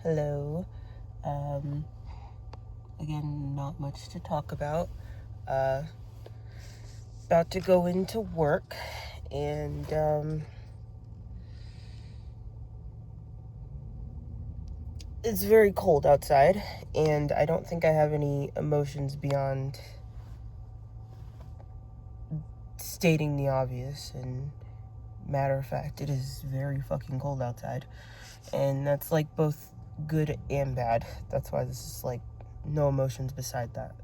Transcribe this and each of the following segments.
Hello. Um, Again, not much to talk about. Uh, About to go into work, and it's very cold outside, and I don't think I have any emotions beyond stating the obvious. And matter of fact, it is very fucking cold outside, and that's like both good and bad. That's why this is like no emotions beside that.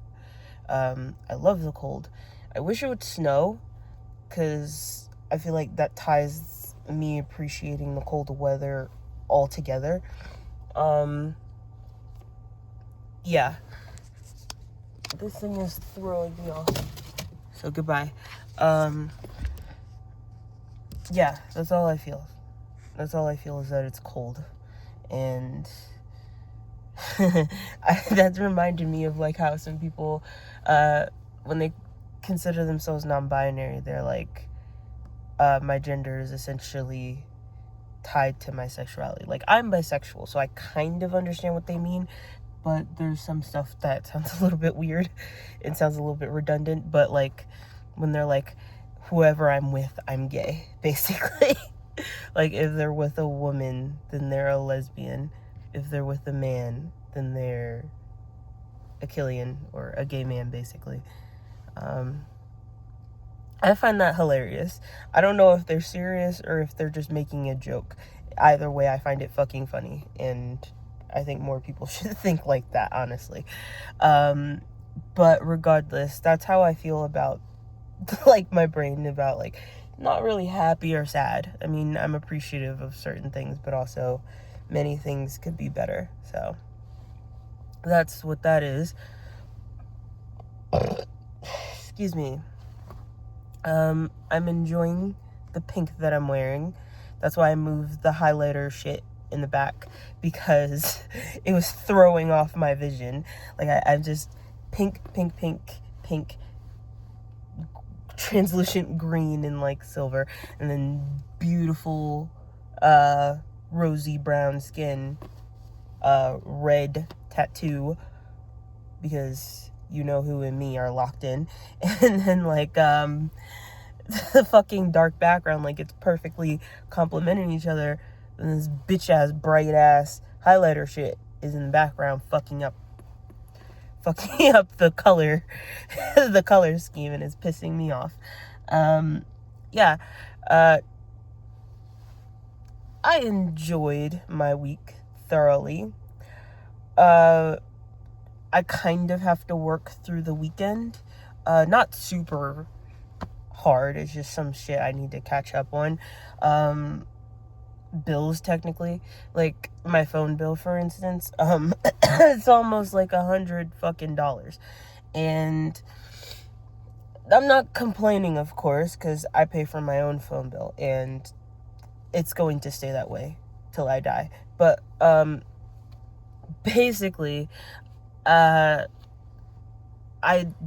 I love the cold. I wish it would snow, because I feel like that ties me appreciating the cold weather altogether. Yeah. This thing is throwing me off. So goodbye. Yeah, that's all I feel. That's all I feel is that it's cold. And that reminded me of like how some people, when they consider themselves non-binary, they're like, my gender is essentially tied to my sexuality. Like, I'm bisexual, so I kind of understand what they mean, but there's some stuff that sounds a little bit weird. It sounds a little bit redundant, but like when they're like, whoever I'm with, I'm gay, basically. Like, if they're with a woman, then they're a lesbian. If they're with a man, then they're a Killian, or a gay man, basically. I find that hilarious. I don't know if they're serious or if they're just making a joke. Either way, I find it fucking funny, and I think more people should think like that, honestly. But regardless, that's how I feel about like my brain, about like not really happy or sad. I mean, I'm appreciative of certain things, but also many things could be better. So that's what that is. Excuse me. I'm enjoying the pink that I'm wearing. That's why I moved the highlighter shit in the back, because it was throwing off my vision. Like, I'm just pink, translucent green and like silver, and then beautiful rosy brown skin, red tattoo, because you know who and me are locked in, and then like the fucking dark background, like it's perfectly complementing each other, and this bitch ass bright ass highlighter shit is in the background fucking up the color the color scheme, and it's pissing me off. Yeah. I enjoyed my week thoroughly. I kind of have to work through the weekend. Not super hard. It's just some shit I need to catch up on. Bills, technically, like my phone bill, for instance. It's almost like $100 fucking dollars, and I'm not complaining, of course, because I pay for my own phone bill, and it's going to stay that way till I die. But basically, I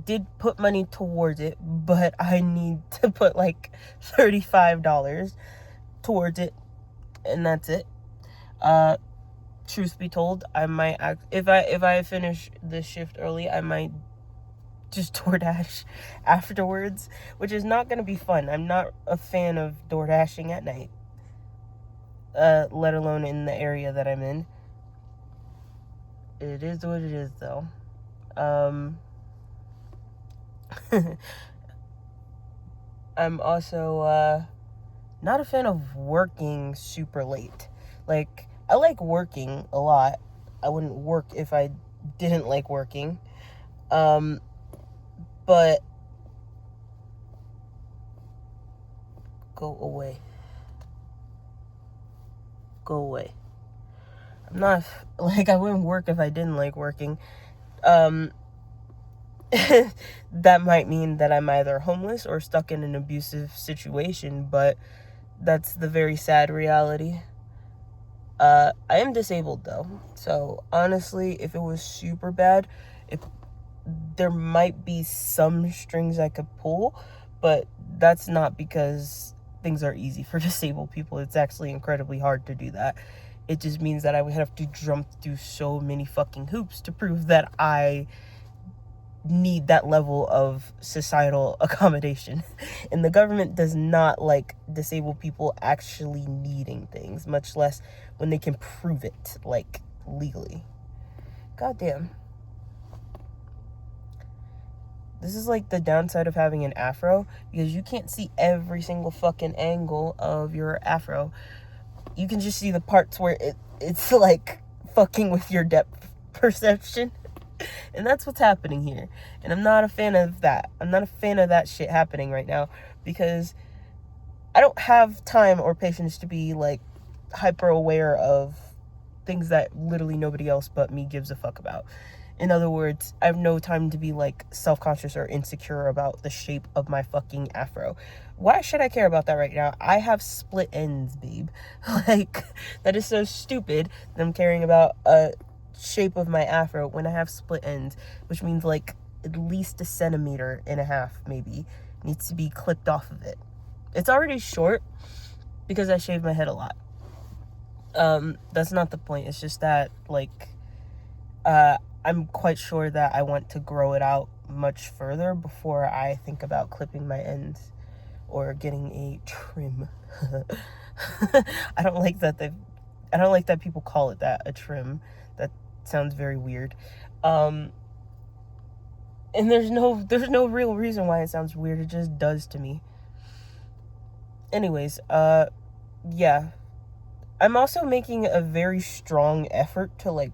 did put money towards it, but I need to put like $35 towards it, and that's it. Truth be told, I might if I finish this shift early, I might just DoorDash afterwards, which is not gonna be fun. I'm not a fan of DoorDashing at night, let alone in the area that I'm in. It is what it is, though. I'm also not a fan of working super late. Like, I like working a lot. I wouldn't work if I didn't like working. But go away. Go away. I'm not like, I wouldn't work if I didn't like working. That might mean that I'm either homeless or stuck in an abusive situation, but that's the very sad reality. I am disabled, though, so honestly, if it was super bad, there might be some strings I could pull, but that's not because things are easy for disabled people. It's actually incredibly hard to do that. It just means that I would have to jump through so many fucking hoops to prove that I need that level of societal accommodation. And the government does not like disabled people actually needing things, much less when they can prove it, like, legally. Goddamn. This is like the downside of having an afro, because you can't see every single fucking angle of your afro. You can just see the parts where it's like fucking with your depth perception. And that's what's happening here. And I'm not a fan of that. I'm not a fan of that shit happening right now, because I don't have time or patience to be like hyper aware of things that literally nobody else but me gives a fuck about. In other words, I have no time to be like self-conscious or insecure about the shape of my fucking afro. Why should I care about that right now? I have split ends, babe. Like, that is so stupid that I'm caring about a shape of my afro when I have split ends, which means like at least 1.5 centimeters maybe needs to be clipped off of it. It's already short because I shave my head a lot. That's not the point. It's just that like I'm quite sure that I want to grow it out much further before I think about clipping my ends or getting a trim. I don't like that people call it that, a trim. That sounds very weird. And there's no real reason why it sounds weird. It just does to me. Anyways, yeah. I'm also making a very strong effort to like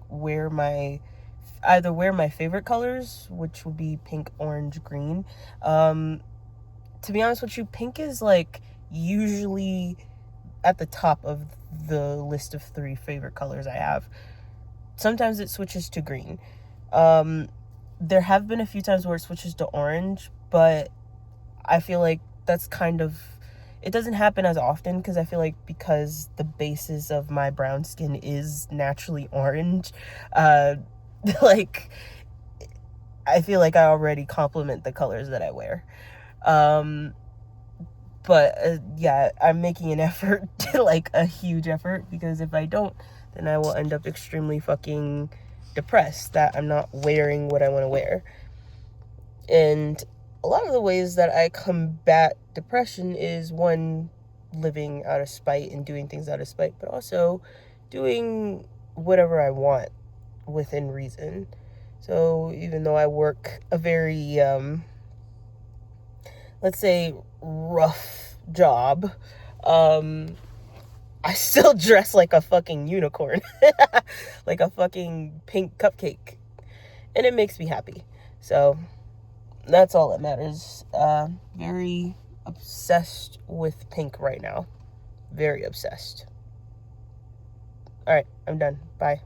either wear my favorite colors, which would be pink, orange, green. To be honest with you, pink is like usually at the top of the list of 3 favorite colors I have. Sometimes it switches to green. There have been a few times where it switches to orange, but I feel like that's it doesn't happen as often, because I feel like because the basis of my brown skin is naturally orange, like, I feel like I already complement the colors that I wear. But yeah, I'm making an effort, like a huge effort, because if I don't, then I will end up extremely fucking depressed that I'm not wearing what I want to wear. And a lot of the ways that I combat depression is, one, living out of spite and doing things out of spite, but also doing whatever I want within reason. So even though I work a very, let's say, rough job, I still dress like a fucking unicorn, like a fucking pink cupcake, and it makes me happy. So that's all that matters. Very obsessed with pink right now. Very obsessed. All right, I'm done. Bye.